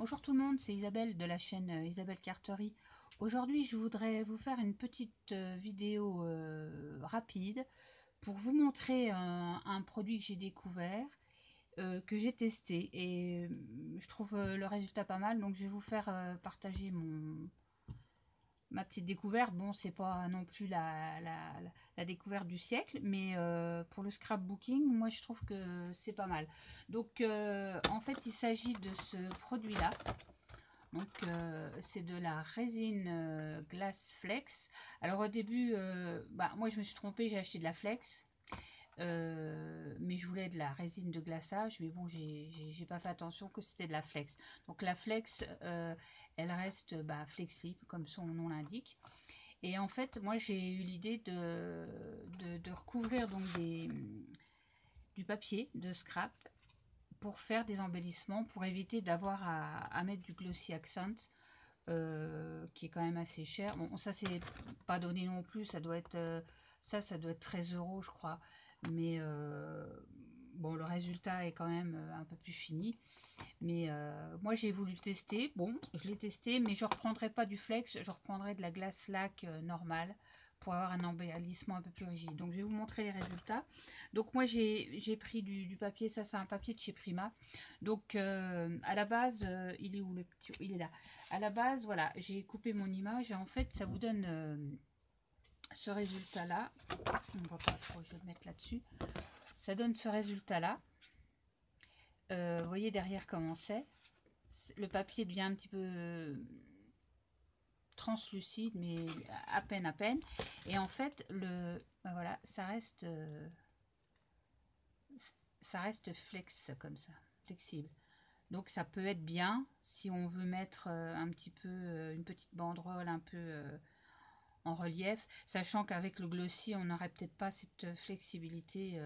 Bonjour tout le monde, c'est Isabelle de la chaîne Isabelle Carterie. Aujourd'hui, je voudrais vous faire une petite vidéo rapide pour vous montrer un produit que j'ai découvert, que j'ai testé et je trouve le résultat pas mal. Donc je vais vous faire partager ma petite découverte. Bon, c'est pas non plus la découverte du siècle, mais pour le scrapbooking, moi je trouve que c'est pas mal. Donc en fait, il s'agit de ce produit-là. Donc c'est de la résine glace flex. Alors au début, moi je me suis trompée, j'ai acheté de la flex. Mais je voulais de la résine de glaçage, mais bon, j'ai pas fait attention que c'était de la flex. Donc la flex, elle reste flexible, comme son nom l'indique. Et en fait, moi j'ai eu l'idée de recouvrir donc du papier de scrap pour faire des embellissements, pour éviter d'avoir à mettre du glossy accent, qui est quand même assez cher. Bon, ça c'est pas donné non plus, ça doit être ça doit être 13 € je crois, mais bon, le résultat est quand même un peu plus fini. Mais moi j'ai voulu le tester. Bon, je l'ai testé, mais je reprendrai pas du flex, je reprendrai de la glace lac normale pour avoir un embellissement un peu plus rigide. Donc je vais vous montrer les résultats. Donc moi j'ai pris du papier, ça c'est un papier de chez Prima. Donc à la base, il est où le petit? Il est là. À la base, voilà, j'ai coupé mon image et en fait ça vous donne ce résultat là. On voit pas trop, je vais le mettre là-dessus. Ça donne ce résultat là. Vous voyez derrière comment c'est. Le papier devient un petit peu translucide, mais à peine. Et en fait, voilà, ça reste flex comme ça, flexible. Donc ça peut être bien si on veut mettre un petit peu une petite banderole un peu en relief, sachant qu'avec le glossy on n'aurait peut-être pas cette flexibilité,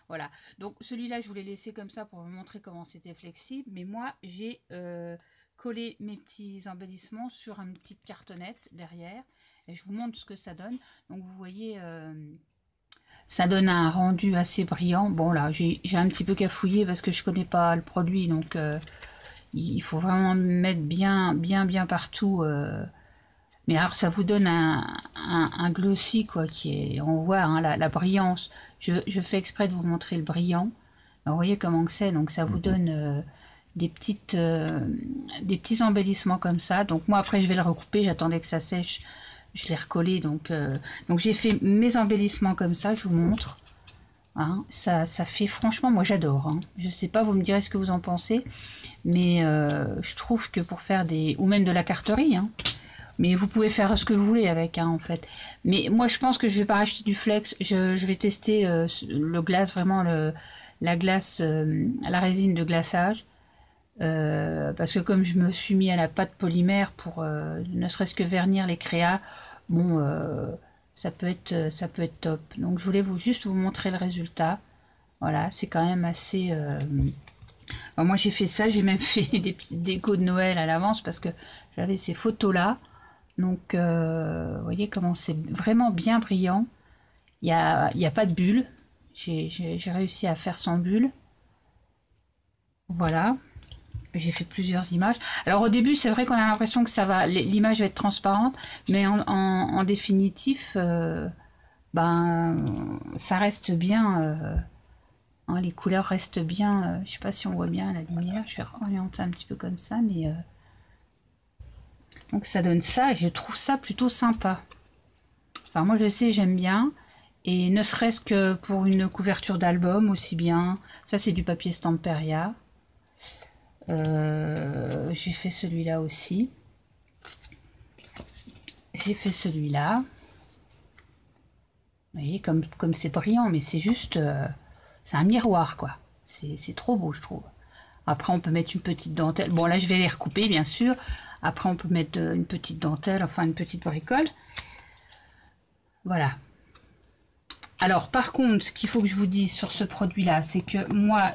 voilà. Donc celui-là je voulais laisser comme ça pour vous montrer comment c'était flexible, mais moi j'ai collé mes petits embellissements sur une petite cartonnette derrière et je vous montre ce que ça donne. Donc vous voyez, ça donne un rendu assez brillant. Bon là j'ai un petit peu cafouillé parce que je connais pas le produit, donc il faut vraiment mettre bien partout. Mais alors ça vous donne un glossy quoi, qui est, on voit hein, la brillance. Je fais exprès de vous montrer le brillant. Alors, vous voyez comment que c'est, donc ça vous donne des petits embellissements comme ça. Donc moi après je vais le recouper, j'attendais que ça sèche, je l'ai recollé. Donc j'ai fait mes embellissements comme ça, je vous montre. Hein, ça fait franchement, moi j'adore. Hein. Je sais pas, vous me direz ce que vous en pensez, mais je trouve que pour faire ou même de la carterie. Hein, mais vous pouvez faire ce que vous voulez avec, hein, en fait. Mais moi, je pense que je vais pas racheter du flex. Je vais tester le glace, vraiment la glace, la résine de glaçage. Parce que comme je me suis mis à la pâte polymère pour ne serait-ce que vernir les créas, bon, ça peut être top. Donc je voulais juste vous montrer le résultat. Voilà, c'est quand même assez. Moi, j'ai fait ça. J'ai même fait des petites décos de Noël à l'avance parce que j'avais ces photos-là. Donc, vous voyez comment c'est vraiment bien brillant. Il y a pas de bulle. J'ai réussi à faire sans bulle. Voilà. J'ai fait plusieurs images. Alors au début, c'est vrai qu'on a l'impression que ça va, l'image va être transparente, mais en définitif, ça reste bien. Hein, les couleurs restent bien. Je sais pas si on voit bien la lumière. Je vais orienter un petit peu comme ça, mais donc ça donne ça et je trouve ça plutôt sympa. Enfin moi je sais, j'aime bien. Et ne serait-ce que pour une couverture d'album aussi bien. Ça c'est du papier Stamperia. J'ai fait celui-là aussi. J'ai fait celui-là. Vous voyez comme c'est brillant, mais c'est juste... c'est un miroir quoi. C'est trop beau je trouve. Après on peut mettre une petite dentelle. Bon là je vais les recouper bien sûr. Après, on peut mettre une petite dentelle, enfin une petite bricole. Voilà. Alors, par contre, ce qu'il faut que je vous dise sur ce produit-là, c'est que moi,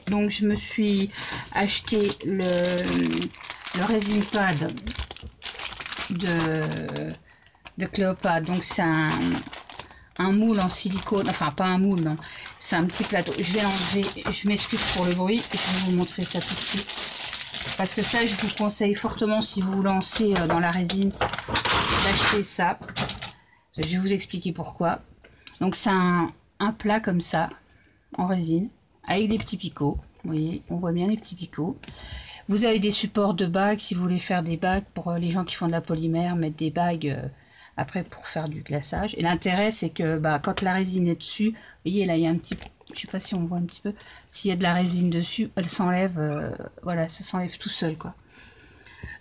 donc, je me suis acheté le resin pad de Cléopâtre. Donc, c'est un moule en silicone. Enfin, pas un moule, non. C'est un petit plateau. Je vais l'enlever. Je m'excuse pour le bruit. Je vais vous montrer ça tout de suite. Parce que ça, je vous conseille fortement, si vous vous lancez dans la résine, d'acheter ça. Je vais vous expliquer pourquoi. Donc c'est un plat comme ça, en résine, avec des petits picots. Vous voyez, on voit bien les petits picots. Vous avez des supports de bagues, si vous voulez faire des bagues, pour les gens qui font de la polymère, mettre des bagues après pour faire du glaçage. Et l'intérêt, c'est que quand la résine est dessus, vous voyez là, il y a un petit... Je sais pas si on voit un petit peu. S'il y a de la résine dessus, elle s'enlève. Voilà, ça s'enlève tout seul, quoi.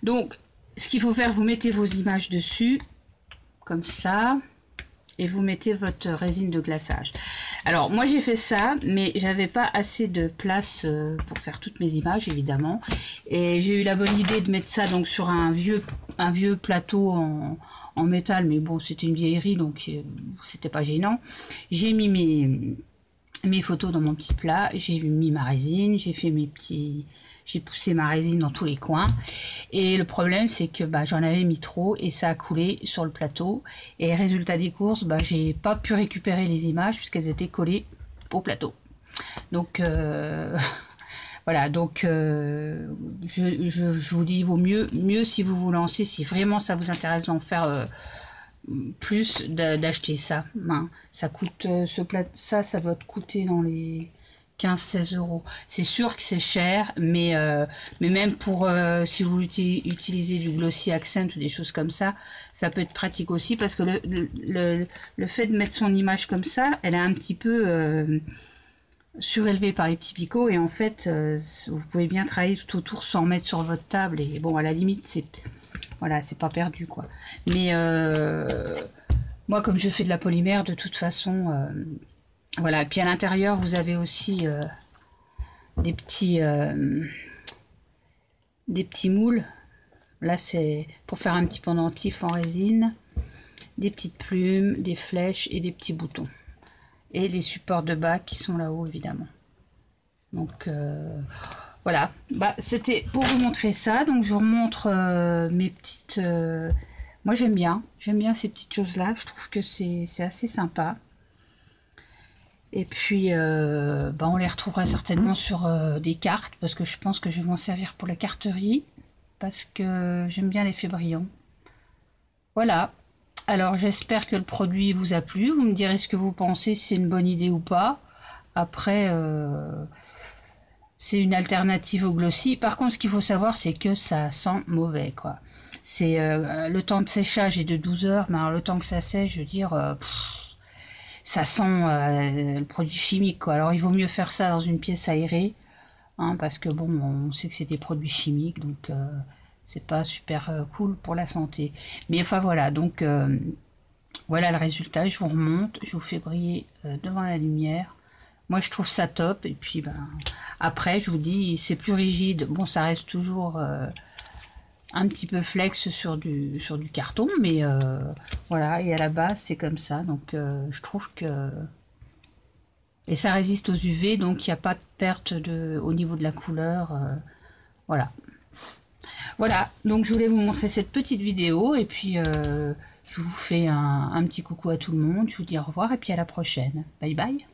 Donc, ce qu'il faut faire, vous mettez vos images dessus, comme ça, et vous mettez votre résine de glaçage. Alors, moi, j'ai fait ça, mais j'avais pas assez de place pour faire toutes mes images, évidemment. Et j'ai eu la bonne idée de mettre ça donc sur un vieux plateau en métal, mais bon, c'était une vieillerie, donc c'était pas gênant. J'ai mis mes photos dans mon petit plat, j'ai mis ma résine, j'ai poussé ma résine dans tous les coins, et le problème c'est que j'en avais mis trop et ça a coulé sur le plateau, et résultat des courses, j'ai pas pu récupérer les images puisqu'elles étaient collées au plateau. Donc voilà, donc je vous dis, il vaut mieux si vous vous lancez, si vraiment ça vous intéresse d'en faire plus, d'acheter ça. Ça coûte ça doit te coûter dans les 15-16 euros. C'est sûr que c'est cher, mais même pour si vous utilisez du glossy accent ou des choses comme ça, ça peut être pratique aussi, parce que le fait de mettre son image comme ça, elle est un petit peu surélevée par les petits picots, et en fait vous pouvez bien travailler tout autour sans mettre sur votre table, et bon, à la limite c'est pas perdu, quoi. Mais moi, comme je fais de la polymère, de toute façon, voilà. Et puis à l'intérieur, vous avez aussi des petits moules. Là, c'est pour faire un petit pendentif en résine, des petites plumes, des flèches et des petits boutons. Et les supports de bague qui sont là-haut, évidemment. Donc voilà, c'était pour vous montrer ça. Donc je vous remontre mes petites... moi j'aime bien ces petites choses-là. Je trouve que c'est assez sympa. Et puis on les retrouvera certainement sur des cartes, parce que je pense que je vais m'en servir pour la carterie, parce que j'aime bien l'effet brillant. Voilà. Alors j'espère que le produit vous a plu. Vous me direz ce que vous pensez, si c'est une bonne idée ou pas. Après... c'est une alternative au glossy. Par contre, ce qu'il faut savoir, c'est que ça sent mauvais, quoi. C'est le temps de séchage est de 12 heures, mais alors le temps que ça sèche, je veux dire, ça sent le produit chimique, quoi. Alors, il vaut mieux faire ça dans une pièce aérée, hein, parce que bon, on sait que c'est des produits chimiques, donc c'est pas super cool pour la santé. Mais enfin, voilà, donc voilà le résultat. Je vous remonte, je vous fais briller devant la lumière. Moi, je trouve ça top. Et puis, après, je vous dis, c'est plus rigide. Bon, ça reste toujours un petit peu flex sur du carton, mais voilà. Et à la base, c'est comme ça. Donc, je trouve que... Et ça résiste aux UV, donc il n'y a pas de perte au niveau de la couleur. Voilà. Voilà. Donc, je voulais vous montrer cette petite vidéo. Et puis, je vous fais un petit coucou à tout le monde. Je vous dis au revoir et puis à la prochaine. Bye bye.